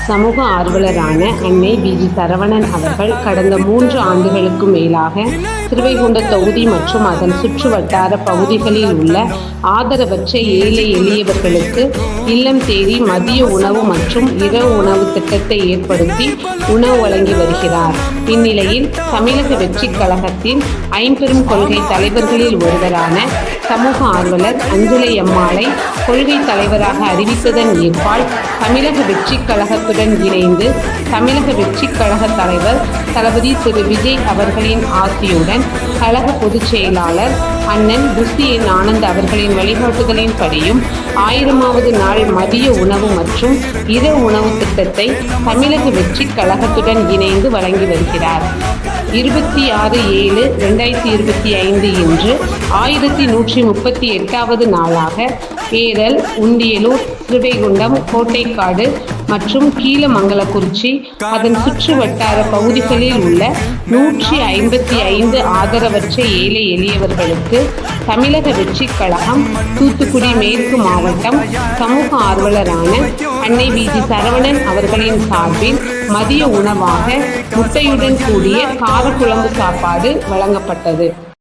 சமூக ஆர்வலரான அன்னை வி.ஜி. சரவணன் அவர்கள் கடந்த 3 ஆண்டுகளுக்கு மேலாக திருவைகுண்ட தொகுதி மற்றும் அதன் சுற்றுவட்டார பகுதிகளில் உள்ள ஆதரவற்ற ஏழை எளியவர்களுக்கு இல்லம் தேடி மதிய உணவு மற்றும் இரவு உணவு திட்டத்தை ஏற்படுத்தி உணவு வழங்கி வருகிறார். இந்நிலையில் தமிழக வெற்றிக் கழகத்தின் ஐம்பெரும் கொள்கை தலைவர்களில் ஒருவரான சமூக ஆர்வலர் அஞ்சலை அம்மாளை கொள்கை தலைவராக அறிவித்ததன் ஏற்பால் தமிழக வெற்றிக் கழகத்துடன் இணைந்து தமிழக வெற்றிக் கழக தலைவர் தளபதி திரு விஜய் அவர்களின் ஆசியுடன் கழக பொதுச் செயலாளர் அண்ணன் புசி என் ஆனந்த் அவர்களின் வழிகாட்டுதலின்படியும் 1000வது நாள் மதிய உணவு மற்றும் இரவு உணவு திட்டத்தை தமிழக வெற்றிக் கழகத்துடன் இணைந்து வழங்கி வருகிறார். 26/7/2025 இன்று 1138வது நாளாக ஏரல், உண்டியலூர், திருவைகுண்டம், கோட்டைக்காடு மற்றும் கீழமங்கலக்குறிச்சி அதன் சுற்று வட்டார பகுதிகளில் உள்ள 155 ஆதரவற்ற ஏழை எளியவர்களுக்கு தமிழக வெற்றிக் கழகம் தூத்துக்குடி மேற்கு மாவட்டம் சமூக ஆர்வலரான அன்னை வி.ஜி. சரவணன் அவர்களின் சார்பில் மதிய உணவாக முட்டையுடன் கூடிய காரக்குழம்பு சாப்பாடு வழங்கப்பட்டது.